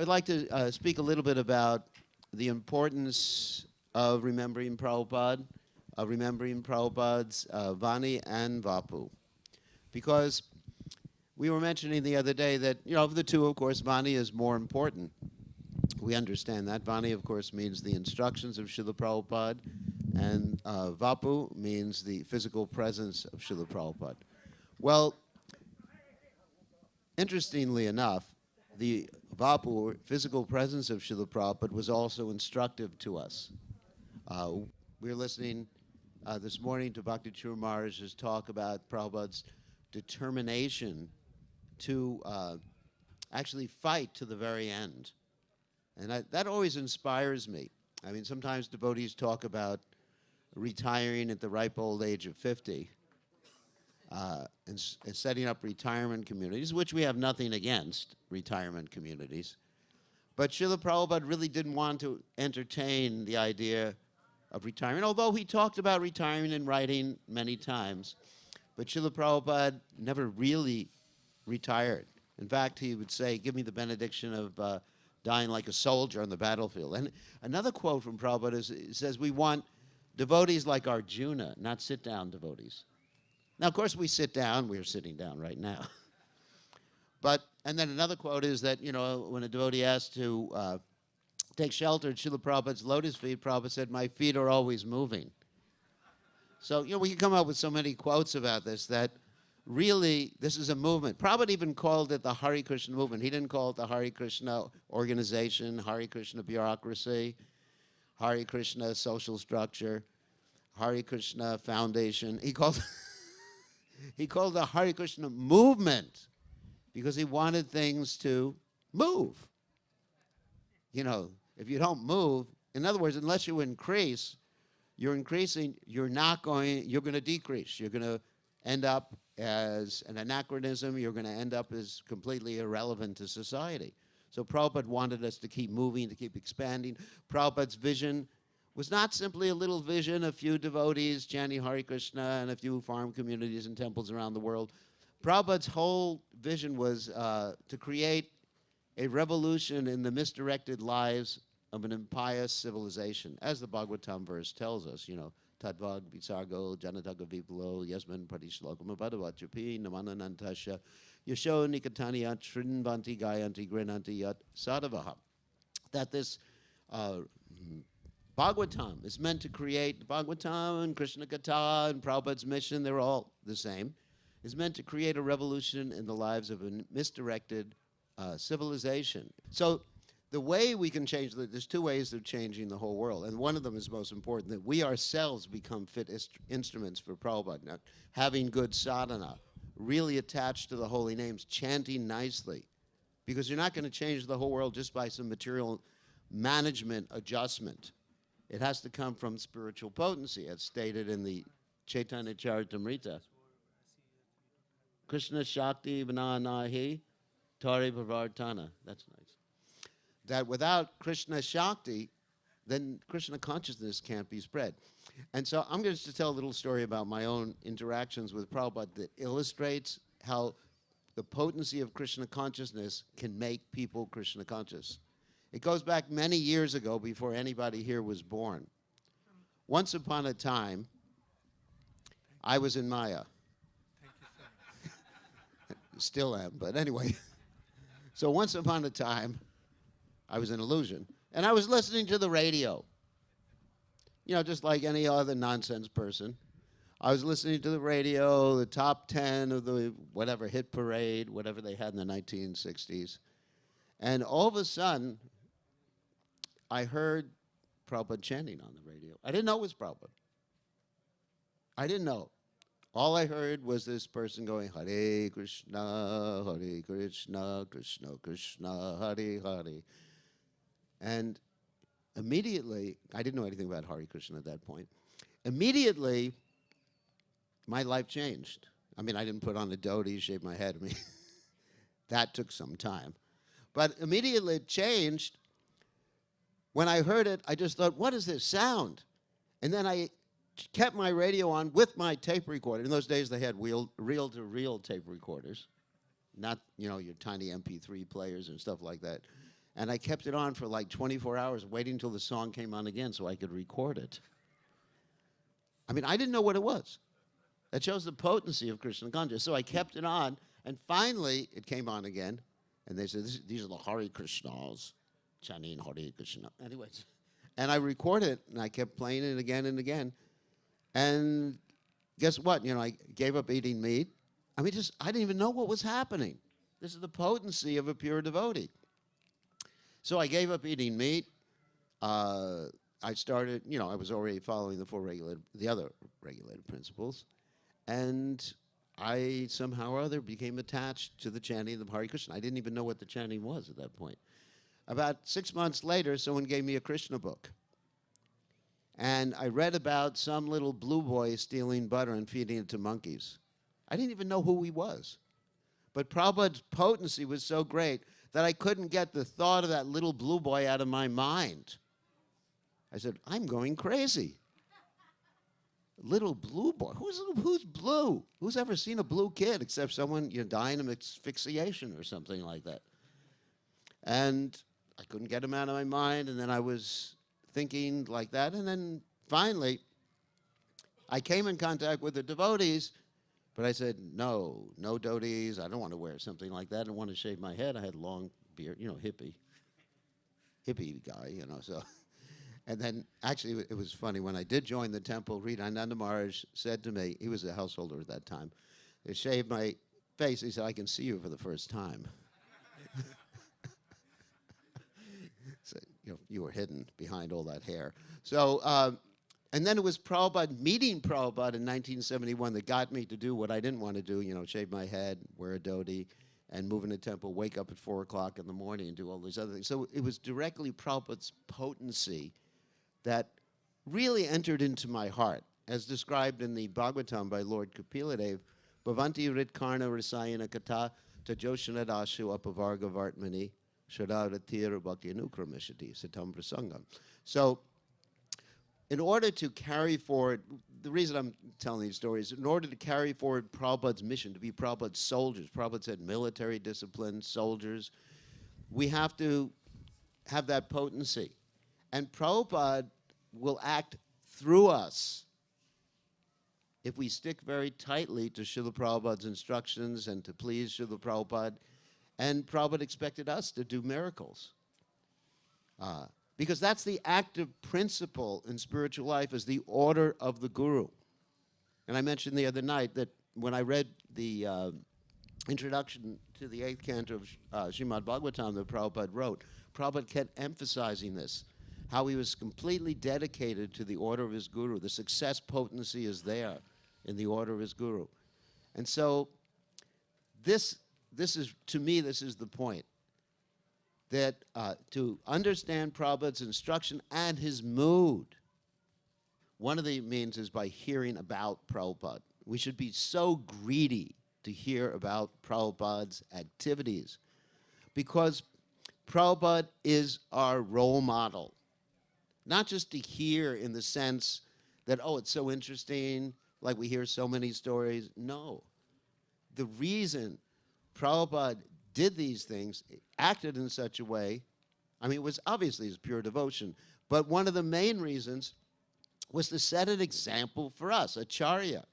I'd like to speak a little bit about the importance of remembering Prabhupada, of remembering Prabhupada's Vani and Vapu. Because we were mentioning the other day that, of the two, of course, Vani is more important. We understand that. Vani, of course, means the instructions of Srila Prabhupada, and Vapu means the physical presence of Srila Prabhupada. Well, interestingly enough, the Vapu, or physical presence of Srila Prabhupada, was also instructive to us. We were listening this morning to Bhakti Chur Maharaj's talk about Prabhupada's determination to actually fight to the very end. And that always inspires me. I mean, sometimes devotees talk about retiring at the ripe old age of 50 and setting up retirement communities, which we have nothing against, retirement communities. But Srila Prabhupada really didn't want to entertain the idea of retirement, although he talked about retiring in writing many times. But Srila Prabhupada never really retired. In fact, he would say, give me the benediction of dying like a soldier on the battlefield. And another quote from Prabhupada is, it says, we want devotees like Arjuna, not sit-down devotees. Now, of course, we sit down. We're sitting down right now. And then another quote is that, when a devotee asked to take shelter at Srila Prabhupada's lotus feet, Prabhupada said, my feet are always moving. So, we can come up with so many quotes about this that really this is a movement. Prabhupada even called it the Hare Krishna movement. He didn't call it the Hare Krishna organization, Hare Krishna bureaucracy, Hare Krishna social structure, Hare Krishna foundation. He called it the Hare Krishna movement because he wanted things to move. If you don't move, in other words, unless you increase, you're increasing, you're going to decrease. You're going to end up as an anachronism. You're going to end up as completely irrelevant to society. So Prabhupada wanted us to keep moving, to keep expanding. Prabhupada's vision was not simply a little vision, a few devotees chanting Hare Krishna and a few farm communities and temples around the world. Prabhupada's whole vision was to create a revolution in the misdirected lives of an impious civilization, as the Bhagavad-gita verse tells us, Tadvag Visargo Janataga Viplo Yasman Pradishlokam Abadavachapi Namananantasha Yasho Nikataniya Trinvanti Gayanti Grinanti Yat Sadavaha. That this Bhagavatam is meant to create, Bhagavatam and Krishna Katha and Prabhupada's mission, they're all the same, is meant to create a revolution in the lives of a misdirected civilization. So the way we can change, there's two ways of changing the whole world, and one of them is most important, that we ourselves become fit instruments for Prabhupada. Now, having good sadhana, really attached to the holy names, chanting nicely, because you're not going to change the whole world just by some material management adjustment. It has to come from spiritual potency, as stated in the Chaitanya Charitamrita. Krishna Shakti Vinanahi Tari Pravartana. That's nice. That without Krishna Shakti, then Krishna consciousness can't be spread. And so I'm going to tell a little story about my own interactions with Prabhupada that illustrates how the potency of Krishna consciousness can make people Krishna conscious. It goes back many years ago, before anybody here was born. Once upon a time, I was in Maya. Still am, but anyway. So once upon a time, I was an illusion. And I was listening to the radio. Just like any other nonsense person. I was listening to the radio, the top 10 of the whatever hit parade, whatever they had in the 1960s. And all of a sudden, I heard Prabhupada chanting on the radio. I didn't know it was Prabhupada. I didn't know. All I heard was this person going, Hare Krishna, Krishna Krishna, Hare Hare. And immediately, I didn't know anything about Hare Krishna at that point. Immediately, my life changed. I mean, I didn't put on a dhoti, shave my head. I mean, that took some time. But immediately it changed. When I heard it, I just thought, what is this sound? And then I kept my radio on with my tape recorder. In those days, they had reel-to-reel tape recorders, not, your tiny MP3 players and stuff like that. And I kept it on for like 24 hours, waiting until the song came on again so I could record it. I mean, I didn't know what it was. That shows the potency of Krishna consciousness. So I kept it on, and finally it came on again. And they said, these are the Hare Krishnas, chanting Hare Krishna. Anyways, and I recorded it, and I kept playing it again and again. And guess what? You know, I gave up eating meat. I mean, I didn't even know what was happening. This is the potency of a pure devotee. So I gave up eating meat. I started, you know, I was already following the other regulated principles. And I somehow or other became attached to the chanting of the Hare Krishna. I didn't even know what the chanting was at that point. About 6 months later, someone gave me a Krishna book. And I read about some little blue boy stealing butter and feeding it to monkeys. I didn't even know who he was. But Prabhupada's potency was so great that I couldn't get the thought of that little blue boy out of my mind. I said, I'm going crazy. Little blue boy. Who's blue? Who's ever seen a blue kid except someone dying of asphyxiation or something like that? And I couldn't get him out of my mind, and then I was thinking like that, and then finally I came in contact with the devotees, but I said, no devotees. I don't want to wear something like that. I don't want to shave my head. I had long beard, hippie guy, so. And then, actually, it was funny. When I did join the temple, Rita Ananda Maharaj said to me, he was a householder at that time, they shaved my face. He said, I can see you for the first time. So, you were hidden behind all that hair. So, and then it was Prabhupada, meeting Prabhupada in 1971 that got me to do what I didn't want to do, shave my head, wear a dhoti, and move in the temple, wake up at 4 o'clock in the morning and do all these other things. So it was directly Prabhupada's potency that really entered into my heart, as described in the Bhagavatam by Lord Kapiladev, Bhavanti Ritkarna Rasayana Kata Tajoshana Dashu Apavarga Vartmani Shadaratir Bhakyanukramishati Satam Prasangam. So, in order to carry forward, the reason I'm telling these stories, in order to carry forward Prabhupada's mission, to be Prabhupada's soldiers, Prabhupada said military discipline, soldiers, we have to have that potency. And Prabhupada will act through us if we stick very tightly to Srila Prabhupada's instructions and to please Srila Prabhupada. And Prabhupada expected us to do miracles. Because that's the active principle in spiritual life, is the order of the Guru. And I mentioned the other night that when I read the introduction to the 8th canto of Srimad Bhagavatam that Prabhupada wrote, Prabhupada kept emphasizing this, how he was completely dedicated to the order of his Guru. The success potency is there in the order of his Guru. And so this is, to me, this is the point. That to understand Prabhupada's instruction and his mood, one of the means is by hearing about Prabhupada. We should be so greedy to hear about Prabhupada's activities because Prabhupada is our role model. Not just to hear in the sense that, oh, it's so interesting, like we hear so many stories. No. The reason Prabhupada did these things, acted in such a way, I mean, it was obviously his pure devotion, but one of the main reasons was to set an example for us, Acharya,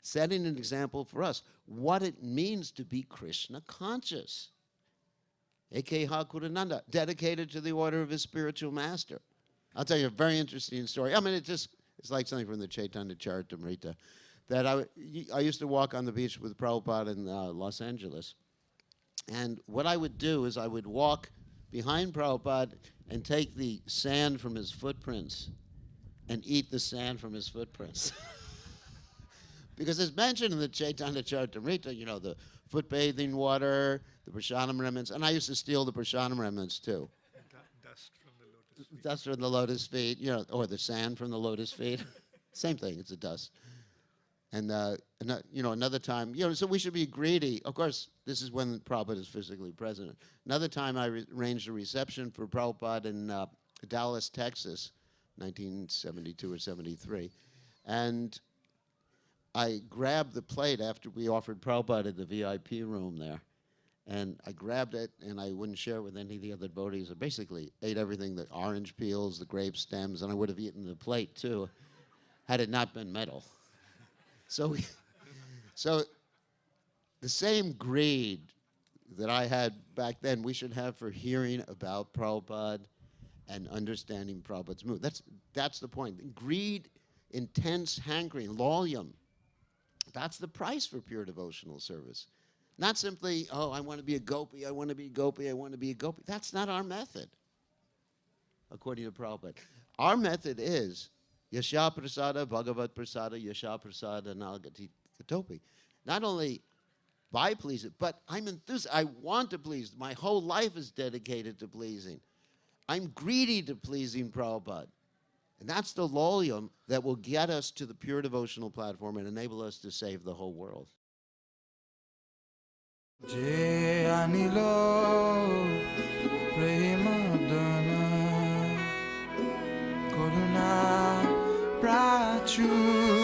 setting an example for us, what it means to be Krishna conscious. Ekeha Kurananda, dedicated to the order of his spiritual master. I'll tell you a very interesting story. I mean, it's like something from the Chaitanya Charitamrita, that I used to walk on the beach with Prabhupada in Los Angeles. And what I would do is I would walk behind Prabhupada and take the sand from his footprints and eat the sand from his footprints. Because it's mentioned in the Chaitanya Charitamrita, the foot bathing water, the prasadam remnants, and I used to steal the prasadam remnants too. Dust from the lotus feet. Dust from the lotus feet, or the sand from the lotus feet. Same thing, it's a dust. And, another time, so we should be greedy. Of course, this is when Prabhupada is physically present. Another time I arranged a reception for Prabhupada in Dallas, Texas, 1972 or 73. And I grabbed the plate after we offered Prabhupada in the VIP room there. And I grabbed it, and I wouldn't share it with any of the other devotees. I basically ate everything, the orange peels, the grape stems, and I would have eaten the plate too, had it not been metal. So, so the same greed that I had back then, we should have for hearing about Prabhupada and understanding Prabhupada's mood. That's the point. Greed, intense hankering, loyum. That's the price for pure devotional service. Not simply, oh, I want to be a gopi, I want to be a gopi, I want to be a gopi. That's not our method, according to Prabhupada. Our method is Yasha Prasada, Bhagavad Prasada, Yasha Prasada, Nagati Katopi. Not only by pleasing, but I'm enthused. I want to please. My whole life is dedicated to pleasing. I'm greedy to pleasing Prabhupada. And that's the loyum that will get us to the pure devotional platform and enable us to save the whole world. Je anilo premadana karuna prachu